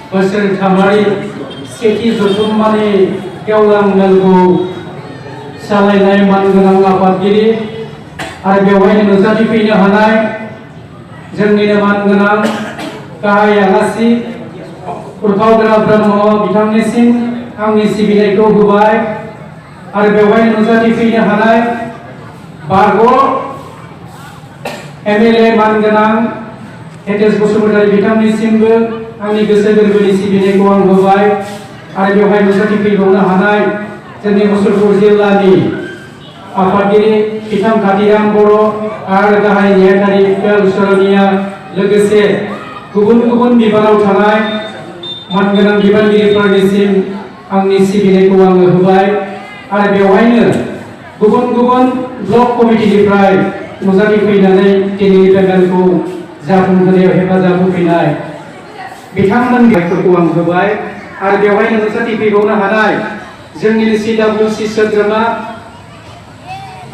बोसोरथामारि सेथि जथुम्मानि गेवलां मेलखौ सालायनाय मानगोनां आफादगिरि आरो बेवहायनो नुजाथिफैनो हानाय जोंनिनो मानगोनां गाहाय आलासि उर्फावग्रा ब्रह्म बिथांनिसिम आंनि सिबिनायखौ होबाय आरो बेवहायनो नुजाथिफैनो हानाय बारग' एमएलए मानगोनां हेतेश बसुमतारी बिथांनिसिमबो आंनि गोसो गोरबोनि सिबिनायखौ आं होबाय आरो बेवहाय नुजाथिफैबावनो हानाय जोंनि मुसलपुर जिल्लानि आफादगिरि बिथां कातिराम बर' आरो गाहाय नेहाथारि सरनिया लोगोसे गुबुन गुबुन बिबानाव थानाय मानगोनां बिबानगिरिफोरनिसिम आंनि सिबिनायखौ आङो होबाय आरो बेवहायनो गुबुन गुबुन ब्लक कमिटिनिफ्राय नुजाथिफैनानै दिनैनि पेनेलखौ जाफुंहोनायाव हेफाजाब होफैनाय बिथांमोनखौ आं होबाय आरो बेवहायनो नुजाथिफैबावनो हानाय जोंनि CWC सोद्रोमा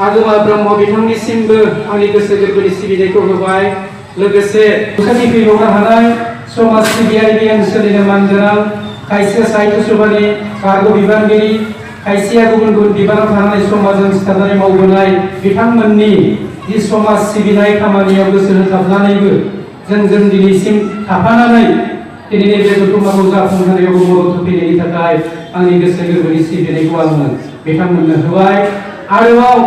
आगोमा ब्रह्म बिथांनिसिमबो आंनि गोसो गोरबोनि सिबिनायखौ होबाय लोगोसे नुजाथिफैबावनो हानाय समाज सिबियारि ओनसोलनिनो मानगोनां खायसे साहित्य सभानि बारग' बिबानगिरि खायसेया गुबुन गुबुन बिबानाव थानानै समाजजों सिथाबनानै मावबोनाय बिथांमोननि जि समाज सिबिनाय खामानियाव गोसो होथाबनानैबो जों दिनैसिम थाफानानै दिनैनि बे जथुम्माखौ जाफुंहोनायाव मदद होफैनायनि थाखाय आंनि गोसो गोरबोनि सिबिनायखौ आङो बिथांमोननो होबाय आरोबाव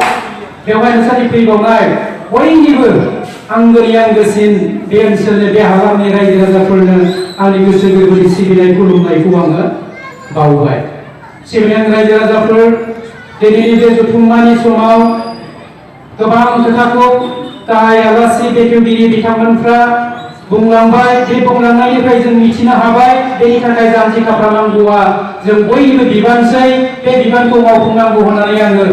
बेवहाय नुजाथिफैबावनाय बयनिबो आंगोनि आंगोसिन बे ओनसोलनि बे हालामनि रायजो राजाफोरनो आंनि गोसो गोरबोनि सिबिनाय खुलुमनायखौ आङो बावबाय। सिबिनाय रायजो राजाफोर दिनैनि बे जथुम्मानि समाव गोबां खोथाखौ गाहाय आलासि बेखेवगिरि बिथांमोनफ्रा बुंलांबाय बे बुंलांनायनिफ्राय जों मिथिनो हाबाय बेनि थाखाय जानजि खाफ्रानांगौआ जों बयनिबो बिबानसै बे बिबानखौ मावफुंनांगौ होननानै आङो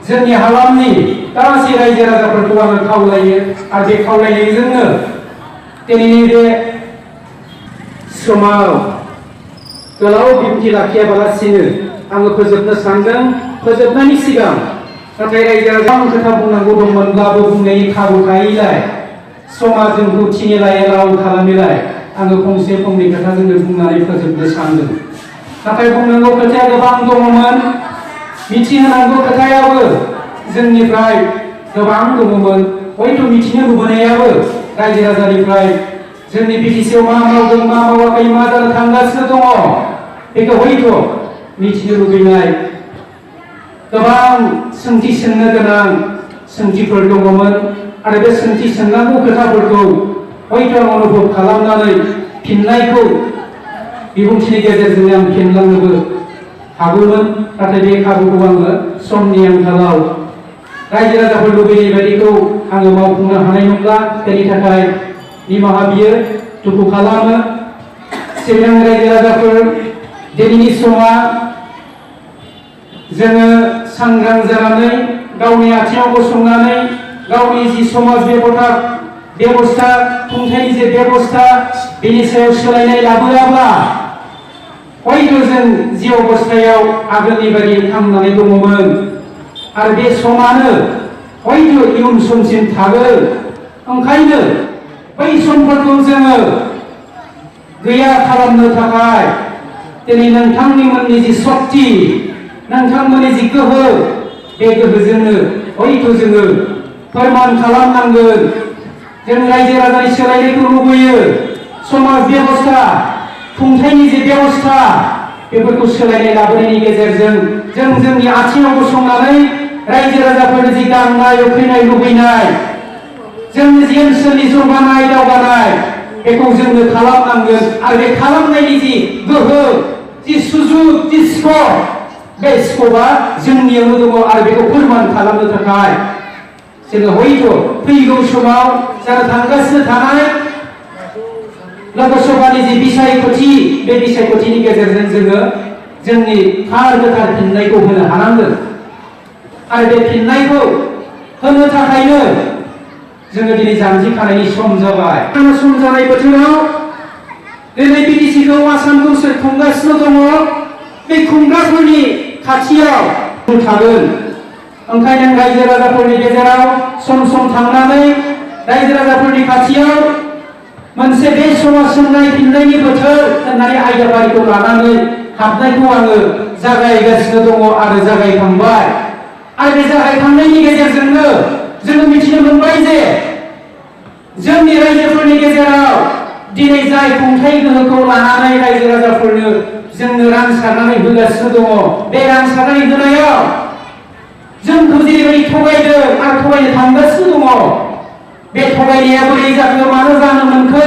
जोंनि हालामनि गासै रायजो राजाफोरखौ आङो खावलायो आरो बे खावलायनायजोंनो दिनैनि बे समाव गोलाव बिबुंथि लाखियाबालासिनो आङो फोजोबनो सानदों। फोजोबनायनि सिगां नाथाय रायजो राजा खोथा बुंनांगौ दंमोनब्लाबो बुंनायनि खाबु थायैलाय समा जोंखौ थिनिलाय राव खालामिलाय आङो फंसे फंनै खोथा जोंनो बुंनानै फोजोबनो सानदों। नाथाय बुंनांगौ खोथाया गोबां दङमोन मिथिहोनांगौ खोथायाबो जोंनिफ्राय गोबां दङमोन हयथ' मिथिनो लुबैनायाबो रायजो राजानिफ्राय जोंनि बिटिसिआव मा मावदों मा मावाखै मा जानो थांगासिनो दङ बेखौ हयथ' मिथिनो लुबैनाय गोबां सोंथि सोंनो गोनां सोंथिफोर दङमोन आरो बे सोंथि सोंनांगौ खोथाफोरखौ हयथ' अनुभब खालामनानै फिननायखौ बिबुंथिनि गेजेरजों आं फिनलांनोबो हागौमोन नाथाय बे खाबुखौ आङो समनि आंखालाव रायजो राजाफोर लुबैनाय बायदिखौ आङो मावफुंनो हानाय नंला बेनि थाखाय निमाहा बियो दुखु खालामो। सिगां रायजो राजाफोर दिनैनि समा जोङो सांग्रां जानानै गावनि आथिङाव गसंनानै गावनि जि समाज बेबस्था खुंथायनि जे बेबस्था बेनि सायाव सोलायनाय लाबोआब्ला हयथ' जों जि अबस्थायाव आगोलनि बायदि थांनानै दङमोन आरो बे समानो हयथ' इयुन समसिम थागोन। ओंखायनो बै समफोरखौ जोङो गैया खालामनो थाखाय दिनै नोंथांमोननि जि सक्ति नोंथांमोननि जि गोहो बे गोहोजोंनो हयथ' जोङो फोरमान खालामनांगोन। जों रायजो राजानि सोलायनायखौ लुबैयो समाज बेबस्था खुंथायनि जे बेबस्था बेफोरखौ सोलायनाय लाबोनायनि गेजेरजों जों जोंनि आथिङाव गसंनानै रायजो राजाफोरनि जि गांनाय उखैनाय लुबैनाय जोंनि जि ओनसोलनि जौगानाय दावगानाय बेखौ जोंनो खालामनांगोन आरो बे खालामनायनि जि गोहो जि सुजुग जि स्कप बे स्कपआ जोंनियावनो दङ आरो बेखौ फोरमान खालामनो थाखाय जोङो हयथ' फैगौ समाव जानो थांगासिनो थानाय लोकसभानि जि बिसायख'थि बे बिसायख'थिनि गेजेरजों जोङो जोंनि थार गोथार फिननायखौ होनो हानांगोन आरो बे फिननायखौ होनो थाखायनो जोङो दिनै जानजि खानायनि सम जाबाय। सम जानाय बोथोराव दिनै बिटिसिखौ आसामखौ सोर खुंगासिनो दङ बे खुंग्राफोरनि खाथियाव थागोन। ओंखायनो रायजो राजाफोरनि गेजेराव सम सम थांनानै रायजो राजाफोरनि खाथियाव मोनसे बे समाज सोंनायफिननायनि बोथोर होननानै आयदाफारिखौ लानानै हाबनायखौ आङो जागायगासिनो दङ आरो जागायखांबाय। आरो बे जागायखांनायनि गेजेरजोंनो जोङो मिथिनो मोनबाय जे जोंनि रायजोफोरनि गेजेराव दिनै जाय खुंथाय गोहोखौ लानानै रायजो राजाफोरनो जोंनो रानसारनानै होगासिनो दङ, बे रानसारनानै होनायाव जोंखौ जेरैबायदि थगायदों आरो थगायनो थांगासिनो दङ, बे थगायनाया बोरै जाखो, मानो जानो मोनखो,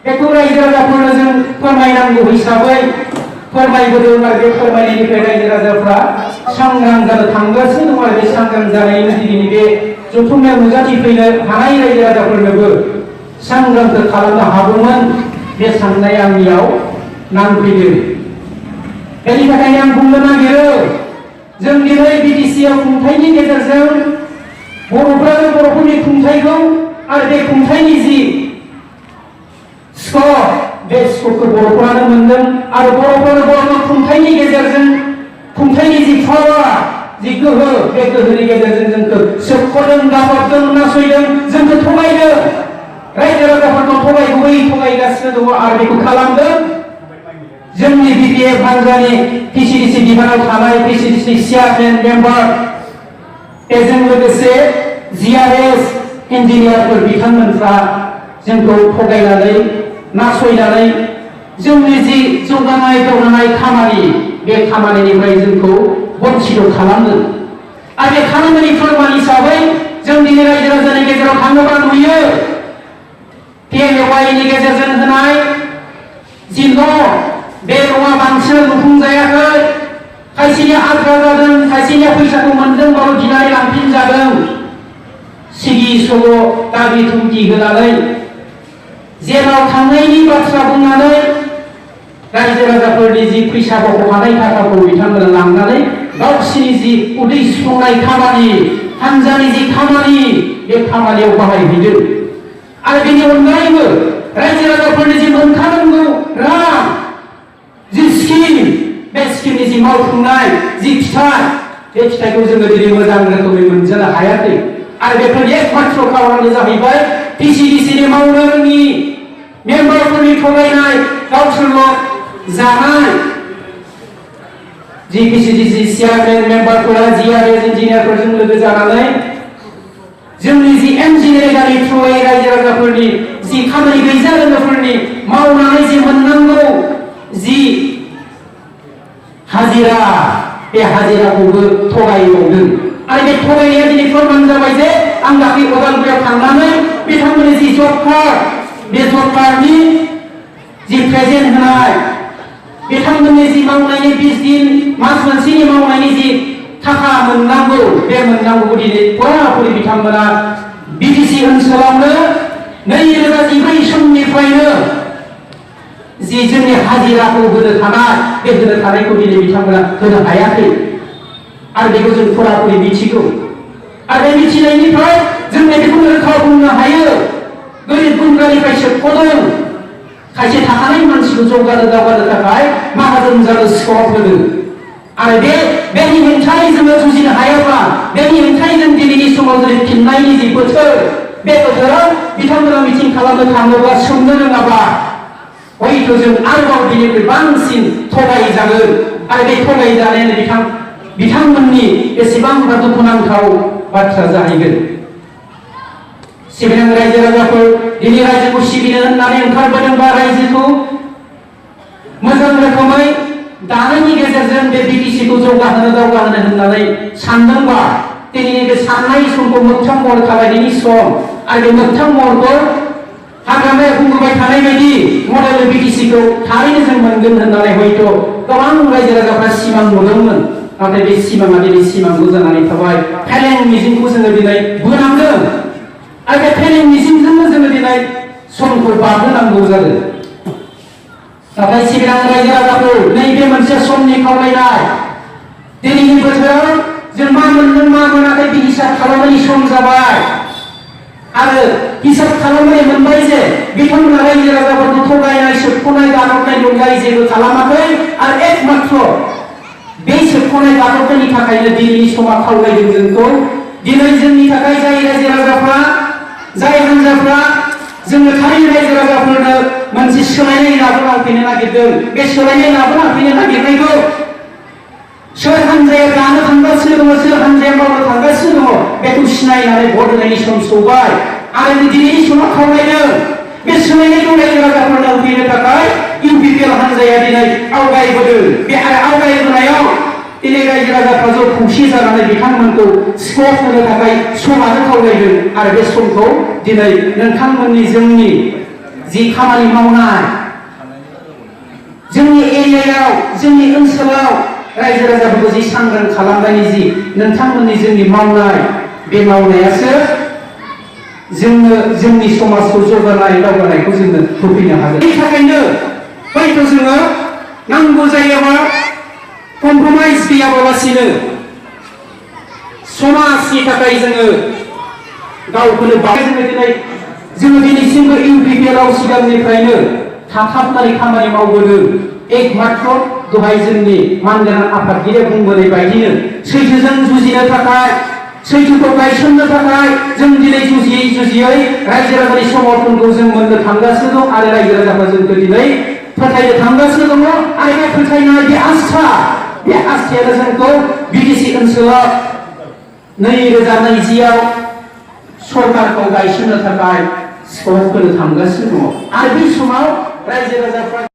बेखौ रायजो राजाफोरनो जों फोरमायनांगौ हिसाबै फोरमायबोदों। आरो बे फोरमायनायनिफ्राय रायजो राजाफ्रा सांग्रां जानो थांगासिनो दं। आरो बे सांग्रां जानायनि दिनैनि बे जथुम्मायाव नुजाथिफैनो हानाय रायजो राजाफोरनोबो सांग्रांथि खालामनो हागौमोन, बे साननाया आंनियाव नांफैदों। बेनि थाखायनो आं बुंनो नागिरो, जों दिनै बिटिसिआव खुंथायनि गेजेरजों बर'फ्रानो बर'फोरनि खुंथायखौ आरो बे खुंथायनि जि स्कप, बे स्कपखौ बर'फोरानो मोनदों। आरो बर'फोरानो बर'नि खुंथायनि गेजेरजों खुंथायनि जि पावार, जि गोहो, बे गोहोनि गेजेरजों जोंखौ सोबख'दों, गाफबदों, नासयदों, जोंखौ थगायदों, रायजो राजाफोरखौ थगायगुबै थगायगासिनो दङ। आरो बेखौ खालामदों जोंनि बिपिएफ हान्जानि पिसिडिसि बिफानाव थानाय पिसिडिसि चेयारमेन मेम्बार, बेजों लोगोसे जिआरएस इन्जिनियारफोर बिथांमोनफ्रा जोंखौ थगायनानै नासयनानै जोंनि जि जौगानाय दावगानाय खामानि, बे खामानिनिफ्राय जोंखौ बन्सित खालामदों। आरो बे खामानिनि फोरमान हिसाबै जों दिनै रायजो राजानि गेजेराव थाङोबा नुयो पिएमएवाइनि गेजेरजों होनाय जि न', बे न'आ बांसिन लुफुंजायाखै, खायसेनिया आद्रा जादों, खायसेनिया फैसाखौ मोनदोंबाबो बिनानै लांफिनजादों। सिगि सल' दाबि थुमखि होनानै जेराव थांनायनि बाथ्रा बुंनानै रायजो राजाफोरनि जि फैसा बख'खानाय थाखाखौ बिथांमोना लांनानै गावसिनि जि उदै सुफुंनाय खामानि, हान्जानि जि खामानि, बे खामानियाव बाहायहैदों। आरो बेनि अनगायैबो रायजो राजाफोरनि जि मोनखानांगौ रां, जि स्किम, बे स्किमनि जि मावफुंनाय जि फिथाइ, बे फिथाइखौ जोङो दिनै मोजां रोखोमै मोनजानो हायाखै। आरो बेफोरनि एकमात्र खारनानो जाहैबाय पिसिडिसिनि मावनो रोङि मेम्बारफोरनि थगायनाय, गावसोरल' जानाय। जि पिसिडिसि चेयारमेन मेम्बारफोरा जिआरएस इन्जिनियारफोरजों लोगो जानानै जोंनि जि एमजिरेगानि थ्रुयै रायजो राजाफोरनि जि खामानि गैजारोङैफोरनि मावनानै जि मोननांगौ जि हाजिरा, बे हाजिराखौबो थगायबावदों। आरो बे थगायनाया दिनै फोरमान जाबाय जे आं दाख्लै अदालगुरियाव थांनानै बिथांमोननि जि जब कार्ड, बे जब कार्डनि जि प्रेजेन्ट होनाय, बिथांमोननि जि मावनायनि 20 दिन मास मोनसेनि मावनायनि जि थाखा मोननांगौ, बे मोननांगौखौ दिनै फुराफुरि बिथांमोना बिटिसि ओनसोलावनो 2014 समनिफ्रायनो जि जोंनि हाजिराखौ होनो थानाय, बे होनो थानायखौ दिनै बिथांमोना होनो हायाखै। आरो बेखौ जों फुराफुरि मिथिगौ। आरो बे मिथिनायनिफ्राय जों बेखौ रोखा बुंनो हायो, गोरिब गुन्द्रानिफ्राय सोबख'दों, खायसे थाखानाय मानसिखौ जौगानो दावगानो थाखाय माहाजोन जानो स्कप होदों। आरो बेनि हेंथायै जोङो जुजिनो हायाब्ला, बेनि हेंथायै जों दिनैनि समाव जेरै फिननायनि जि बोथोर, बे बोथोराव बिथांमोना मिटिं खालामनो थाङोब्ला सोंनो रोङाब्ला हयथ' जों आरोबाव बिनिख्रुइ बांसिन थगायजागोन। आरो बे थगायजानायानो बिथांमोननि बेसेबांबा दुखुनांथाव बाथ्रा जाहैगोन। सिबिनां रायजो राजाफोर, दिनै रायजोखौ सिबिनो होननानै ओंखारबोदोंबा, रायजोखौ मोजां रोखोमै दानायनि गेजेरजों बे बिटिसिखौ जौगाहोनो दावगाहोनो होननानै सानदोंबा, दिनैनि बे साननाय समखौ मोगथां महर खालामनायनि सम। आरो बे मोगथां महरखौ हाग्रामाया बुंबोबाय थानाय बायदि मडेल बिटिसिखौ थारैनो जों मोनगोन होननानै हयथ' गोबां रायजो राजाफ्रा सिमां नुदोंमोन। नाथाय बे सिमाङा दिनै सिमांखौ जानानै थाबाय। फेलें मिजिंखौ जोङो दिनै बोनांदों। आरो बे फेलें मिजिंजोंनो जोङो दिनै समखौ बारहोनांगौ जादों। नाथाय सिबिनां रायजो राजाफोर, नैबे मोनसे समनि खावलायनाय, दिनैनि बोथोराव जों मा मोनदों मा मोनाखै बे हिसाब खालामनायनि सम जाबाय। आरो हिसाब खालामनाय मोनबाय जे बिथांमोना रायजो राजाफोरखौ थगायनाय, सोबख'नाय, गादबनाय अनगायै जेबो खालामाखै। आरो एकमात्र बे सोबख'नाय गादबनायनि थाखायनो दिनैनि समा खावलायदों जोंखौ। दिनै जोंनि थाखाय जाय रायजो राजाफ्रा, जाय हान्जाफ्रा जोङो थारैनो रायजो राजाफोरनो मोनसे सोलायनाय लाबोनांफैनो नागिरदों। बे सोलायनाय लाबोनांफैनो नागिरनायखौ सोर हान्जाया लानो थांगासिनो दङ, सोर हान्जाया मावनो थांगासिनो दङ, बेखौ सिनायनानै भट होनायनि सम सौबाय। आरो दिनैनि समाव खावलायदों बे सोलायनायखौ रायजो राजाफोरनो होफैनो थाखाय इउपिपिएल हान्जाया दिनै आवगायबोदों। बे आवगायबोनायाव दिनै रायजो राजाफ्रा ज' खौसे जानानै बिथांमोनखौ स्कप होनो थाखाय समानो खावलायदों। आरो बे समखौ दिनै नोंथांमोननि जोंनि जि खामानि मावनाय, जोंनि एरियायाव, जोंनि ओनसोलाव रायजो राजाफोरखौ जि सांग्रां खालामनायनि जि नोंथांमोननि जोंनि मावनाय, बे मावनायासो जोंनो जोंनि समाजखौ जौगानाय दावगानायखौ जोङो होफैनो हागोन। बेनि थाखायनो हयथ' जोङो नांगौ जायोबा कमप्रमाइज गैयाबालासिनो समाजनि थाखाय जोङो गावखौनो जोङो दिनैसिमबो इउपिपिएलआव सिगांनिफ्रायनो थाथाबनानै खामानि मावबोदों। एकमात्र दहाय जोंनि मानगोनां आफादगिरिया बुंबोनाय बायदिनो सैथोजों जुजिनो थाखाय, सैथोखौ गायसननो थाखाय जों दिनै जुजियै रायजो राजानि समर्थनखौ जों मोननो थांगासिनो दं। आरो रायजो राजाफ्रा जोंखौ दिनै फोथायनो थांगासिनो दङ। आरो बे फोथायनाय, बे आस्थायानो जोंखौ बिटिसि ओनसोलाव 2020आव सरकारखौ गायसननो थाखाय स्कप होनो थांगासिनो दङ। आरो बे समाव रायजो राजाफ्रा